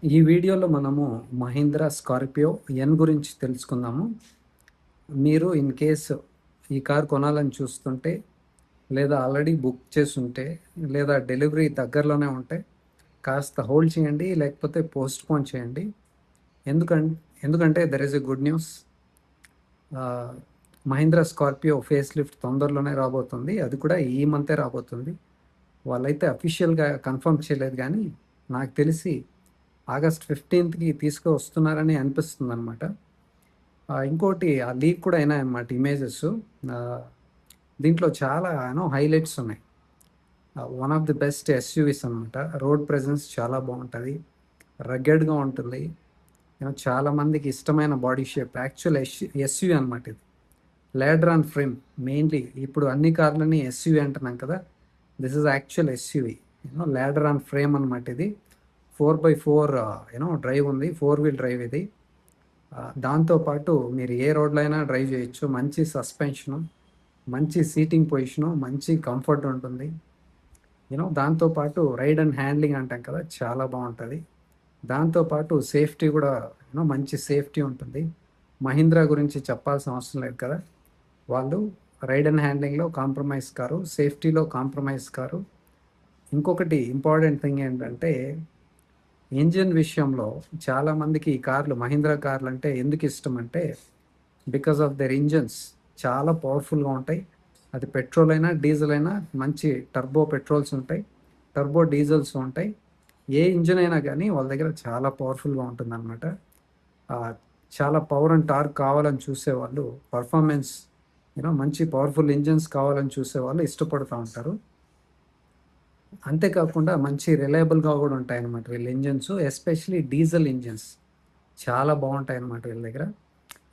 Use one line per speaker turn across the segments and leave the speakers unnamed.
ఈ వీడియోలో మనము మహీంద్రా స్కార్పియో ఎన్ గురించి తెలుసుకుందాము. మీరు ఇన్ కేసు ఈ కార్ కొనాలని చూస్తుంటే, లేదా ఆల్రెడీ బుక్ చేసుంటే, లేదా డెలివరీ దగ్గరలోనే ఉంటే కాస్త హోల్డ్ చేయండి, లేకపోతే పోస్ట్‌పోన్ చేయండి. ఎందుకన్ ఎందుకంటే there is a good news. Mahindra Scorpio face lift తొందరలోనే రాబోతుంది. అది కూడా ఈ మంతే రాబోతుంది. వాళ్ళైతే అఫీషియల్‌గా కన్ఫర్మ్ చేయలేదు గానీ, నాకు తెలిసి ఆగస్ట్ 15కి తీసుకువస్తున్నారని అనిపిస్తుందనమాట. ఇంకోటి ఆ లీక్ కూడా అయినాయన్నమాట ఇమేజెస్. దీంట్లో చాలా హైలైట్స్ ఉన్నాయి. One of the best SUVs అనమాట. రోడ్ ప్రెజెన్స్ చాలా బాగుంటుంది, రగ్గెడ్గా ఉంటుంది. చాలా మందికి ఇష్టమైన బాడీ షేప్. యాక్చువల్ ఎస్యూవీ అనమాట ఇది. Ladder on frame mainly. ఇప్పుడు అన్ని కార్లని ఎస్యూవీ అంటున్నాం కదా, this is actual SUV. Ladder on frame అనమాట ఇది. 4x4 డ్రైవ్ ఉంది, 4 వీల్ డ్రైవ్ ఇది. దాంతోపాటు మీరు ఏ రోడ్లో అయినా డ్రైవ్ చేయొచ్చు. మంచి సస్పెన్షను, మంచి సీటింగ్ పొజిషను, మంచి కంఫర్ట్ ఉంటుంది. దాంతోపాటు రైడ్ అండ్ హ్యాండ్లింగ్ అంటాం కదా, చాలా బాగుంటుంది. దాంతోపాటు సేఫ్టీ కూడా మంచి సేఫ్టీ ఉంటుంది. మహీంద్రా గురించి చెప్పాల్సిన అవసరం లేదు కదా, వాళ్ళు రైడ్ అండ్ హ్యాండ్లింగ్లో కాంప్రమైజ్ కారు, సేఫ్టీలో కాంప్రమైజ్ కారు. ఇంకొకటి ఇంపార్టెంట్ థింగ్ ఏంటంటే, ఇంజిన్ విషయంలో చాలామందికి ఈ కార్లు, మహీంద్రా కార్లు అంటే ఎందుకు ఇష్టం అంటే, బికాస్ ఆఫ్ దర్ ఇంజన్స్ చాలా పవర్ఫుల్గా ఉంటాయి. అది పెట్రోల్ అయినా డీజిల్ అయినా మంచి టర్బో పెట్రోల్స్ ఉంటాయి, టర్బో డీజిల్స్ ఉంటాయి. ఏ ఇంజిన్ అయినా కానీ వాళ్ళ దగ్గర చాలా పవర్ఫుల్గా ఉంటుంది అనమాట. చాలా పవర్ అండ్ టార్క్ కావాలని చూసేవాళ్ళు, పర్ఫార్మెన్స్ మంచి పవర్ఫుల్ ఇంజిన్స్ కావాలని చూసేవాళ్ళు ఇష్టపడుతూ ఉంటారు. అంతేకాకుండా మంచి రిలయబుల్గా కూడా ఉంటాయన్నమాట వీళ్ళ ఇంజిన్స్. ఎస్పెషలీ డీజిల్ ఇంజిన్స్ చాలా బాగుంటాయన్నమాట వీళ్ళ దగ్గర.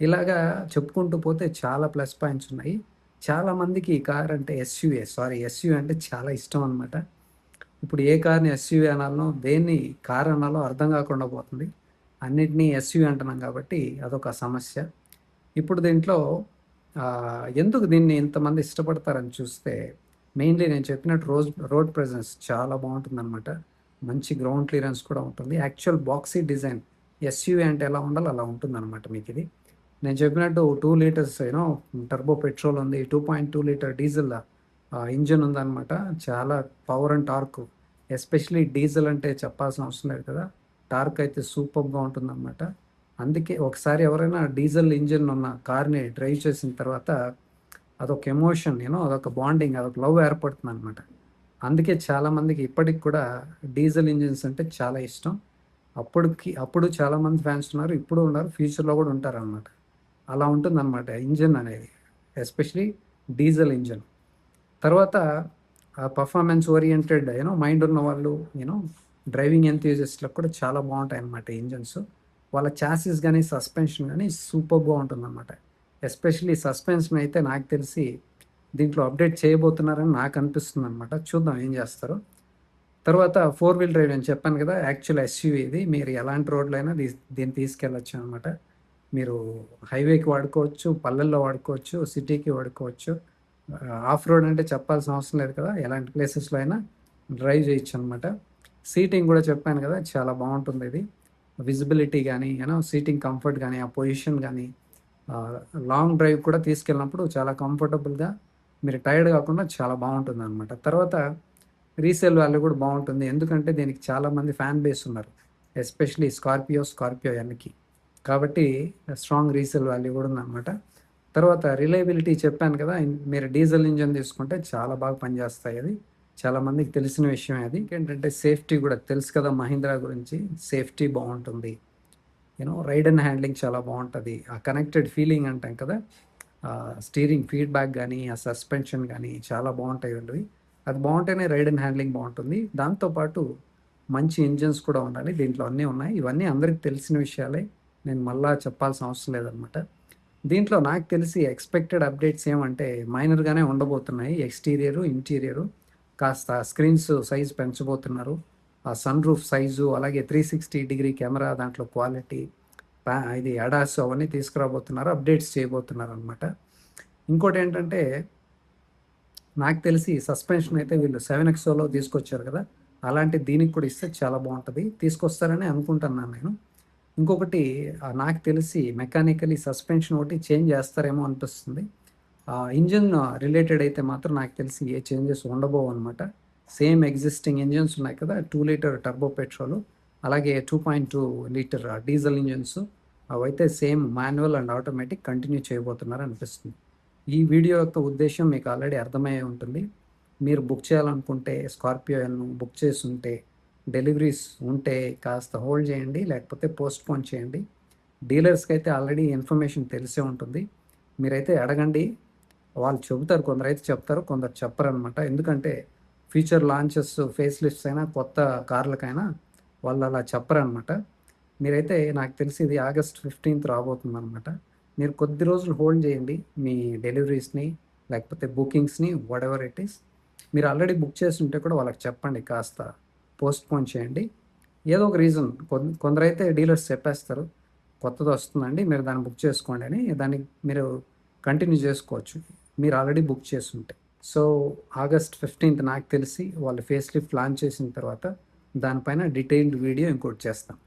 ఇలాగా చెప్పుకుంటూ పోతే చాలా ప్లస్ పాయింట్స్ ఉన్నాయి. చాలామందికి ఈ కార్ అంటే ఎస్యూవీ అంటే చాలా ఇష్టం అనమాట. ఇప్పుడు ఏ కార్ని ఎస్యూవీ అనాలనో, దేన్ని కార్ అనాలో అర్థం కాకుండా పోతుంది. అన్నిటినీ ఎస్యూవీ అంటున్నాం కాబట్టి అదొక సమస్య. ఇప్పుడు దీంట్లో ఎందుకు దీన్ని ఇంతమంది ఇష్టపడతారని చూస్తే, మెయిన్లీ నేను చెప్పినట్టు రోడ్ ప్రెజెన్స్ చాలా బాగుంటుందన్నమాట. మంచి గ్రౌండ్ క్లియరెన్స్ కూడా ఉంటుంది. యాక్చువల్ బాక్సీ డిజైన్ ఎస్యూవీ అంటే ఎలా ఉండాలో అలా ఉంటుందన్నమాట మీకు ఇది. నేను చెప్పినట్టు 2 లీటర్స్ టర్బో పెట్రోల్ ఉంది, 2.2 లీటర్ డీజిల్ ఇంజిన్ ఉందన్నమాట. చాలా power and torque, especially diesel అంటే చెప్పాల్సిన అవసరం లేదు కదా, టార్క్ అయితే సూపర్గా ఉంటుందన్నమాట. అందుకే ఒకసారి ఎవరైనా డీజిల్ ఇంజిన్ ఉన్న కార్ని డ్రైవ్ చేసిన తర్వాత అదొక ఎమోషన్, అదొక బాండింగ్, అదొక లవ్ ఏర్పడుతుంది అనమాట. అందుకే చాలామందికి ఇప్పటికి కూడా డీజిల్ ఇంజిన్స్ అంటే చాలా ఇష్టం. అప్పుడు చాలామంది ఫ్యాన్స్ ఉన్నారు, ఇప్పుడు ఉన్నారు, ఫ్యూచర్లో కూడా ఉంటారనమాట. అలా ఉంటుందన్నమాట ఇంజిన్ అనేది, ఎస్పెషలీ డీజిల్ ఇంజిన్. తర్వాత పర్ఫార్మెన్స్ ఓరియంటెడ్ మైండ్ ఉన్న వాళ్ళు, డ్రైవింగ్ ఎంతూజిస్ట్లకు కూడా చాలా బాగుంటాయి అన్నమాట ఇంజిన్స్. వాళ్ళ చాసిస్ కానీ సస్పెన్షన్ కానీ సూపర్గా ఉంటుందన్నమాట. ఎస్పెషలీ సస్పెన్షన్ అయితే నాకు తెలిసి దీంట్లో అప్డేట్ చేయబోతున్నారని నాకు అనిపిస్తుంది అనమాట. చూద్దాం ఏం చేస్తారో. తర్వాత 4 వీల్ డ్రైవ్ అని చెప్పాను కదా, యాక్చువల్ ఎస్యూవీ ఇది. మీరు ఎలాంటి రోడ్లో అయినా దీన్ని తీసుకెళ్ళచ్చు అనమాట. మీరు హైవేకి వాడుకోవచ్చు, పల్లెల్లో వాడుకోవచ్చు, సిటీకి వాడుకోవచ్చు. ఆఫ్ రోడ్ అంటే చెప్పాల్సిన అవసరం లేదు కదా, ఎలాంటి ప్లేసెస్లో అయినా డ్రైవ్ చేయొచ్చు అనమాట. సీటింగ్ కూడా చెప్పాను కదా, చాలా బాగుంటుంది ఇది. విజిబిలిటీ కానీ, సీటింగ్ కంఫర్ట్ కానీ, ఆ పొజిషన్ కానీ, లాంగ్ డ్రైవ్ కూడా తీసుకెళ్ళినప్పుడు చాలా కంఫర్టబుల్గా, మీరు టైర్డ్ కాకుండా చాలా బాగుంటుంది అనమాట. తర్వాత రీసేల్ వాల్యూ కూడా బాగుంటుంది, ఎందుకంటే దీనికి చాలామంది ఫ్యాన్ బేస్ ఉన్నారు, ఎస్పెషలీ స్కార్పియో ఎన్కి. కాబట్టి స్ట్రాంగ్ రీసేల్ వాల్యూ కూడా ఉందన్నమాట. తర్వాత రిలయబిలిటీ చెప్పాను కదా, మీరు డీజిల్ ఇంజన్ తీసుకుంటే చాలా బాగా పనిచేస్తాయి. అది చాలామందికి తెలిసిన విషయమే. అది ఏంటంటే సేఫ్టీ కూడా తెలుసు కదా, మహీంద్రా గురించి సేఫ్టీ బాగుంటుంది. రైడ్ అండ్ హ్యాండ్లింగ్ చాలా బాగుంటుంది. ఆ కనెక్టెడ్ ఫీలింగ్ అంటాం కదా, స్టీరింగ్ ఫీడ్బ్యాక్ కానీ, ఆ సస్పెన్షన్ కానీ చాలా బాగుంటాయి వాళ్ళవి. అది బాగుంటేనే రైడ్ అండ్ హ్యాండ్లింగ్ బాగుంటుంది. దాంతోపాటు మంచి ఇంజిన్స్ కూడా ఉండాలి. దీంట్లో అన్నీ ఉన్నాయి. ఇవన్నీ అందరికి తెలిసిన విషయాలే, నేను మళ్ళా చెప్పాల్సిన అవసరం లేదనమాట. దీంట్లో నాకు తెలిసి ఎక్స్పెక్టెడ్ అప్డేట్స్ ఏమంటే మైనర్గానే ఉండబోతున్నాయి. ఎక్స్టీరియరు, ఇంటీరియరు కాస్త స్క్రీన్స్ సైజు పెంచబోతున్నారు. ఆ సన్ రూఫ్ సైజు, అలాగే 360 డిగ్రీ కెమెరా, దాంట్లో క్వాలిటీ, ఇది అడాస్ అవన్నీ తీసుకురాబోతున్నారు, అప్డేట్స్ చేయబోతున్నారు అనమాట. ఇంకోటి ఏంటంటే, నాకు తెలిసి సస్పెన్షన్ అయితే వీళ్ళు 7XOలో తీసుకొచ్చారు కదా, అలాంటి దీనికి కూడా ఇస్తే చాలా బాగుంటుంది, తీసుకొస్తారని అనుకుంటున్నాను నేను. ఇంకొకటి నాకు తెలిసి మెకానికలీ సస్పెన్షన్ ఒకటి చేంజ్ చేస్తారేమో అనిపిస్తుంది. ఇంజిన్ రిలేటెడ్ అయితే మాత్రం నాకు తెలిసి ఏ చేంజెస్ ఉండబోవు అనమాట. సేమ్ ఎగ్జిస్టింగ్ ఇంజిన్స్ ఉన్నాయి కదా, 2 లీటర్ టర్బో పెట్రోల్, అలాగే 2.2 లీటర్ డీజిల్ ఇంజిన్స్, అవైతే same manual and automatic continue చేయబోతున్నారు అనిపిస్తుంది. ఈ వీడియో యొక్క ఉద్దేశం మీకు ఆల్రెడీ అర్థమయ్యే ఉంటుంది. మీరు బుక్ చేయాలనుకుంటే స్కార్పియోను బుక్ చేసి ఉంటే, డెలివరీస్ ఉంటే కాస్త హోల్డ్ చేయండి, లేకపోతే పోస్ట్పోన్ చేయండి. డీలర్స్కి అయితే ఆల్రెడీ ఇన్ఫర్మేషన్ తెలిసే ఉంటుంది, మీరైతే అడగండి. వాళ్ళు చెబుతారు, కొందరైతే చెప్తారు, కొందరు చెప్పరు అనమాట. ఎందుకంటే ఫ్యూచర్ లాంచెస్, ఫేస్ లిఫ్ట్స్ అయినా కొత్త కార్లకైనా వాళ్ళు అలా చెప్పరనమాట. మీరైతే నాకు తెలిసి ఇది ఆగస్ట్ 15th రాబోతుంది అనమాట. మీరు కొద్ది రోజులు హోల్డ్ చేయండి మీ డెలివరీస్ని, లేకపోతే బుకింగ్స్ని, వాట్ ఎవర్ ఇట్ ఈస్. మీరు ఆల్రెడీ బుక్ చేసి ఉంటే కూడా వాళ్ళకి చెప్పండి, కాస్త పోస్ట్పోన్ చేయండి. ఏదో ఒక రీజన్, కొందరైతే డీలర్స్ చెప్పేస్తారు, కొత్తది వస్తుందండి మీరు దాన్ని బుక్ చేసుకోండి అని, దాన్ని మీరు కంటిన్యూ చేసుకోవచ్చు మీరు ఆల్రెడీ బుక్ చేసి ఉంటే. సో ఆగస్ట్ 15th నాకు తెలిసి వాళ్ళు ఫేస్ లిఫ్ట్ లాంచ్ చేసిన తర్వాత దానిపైన డీటెయిల్డ్ వీడియో ఇంకోటి చేస్తాం.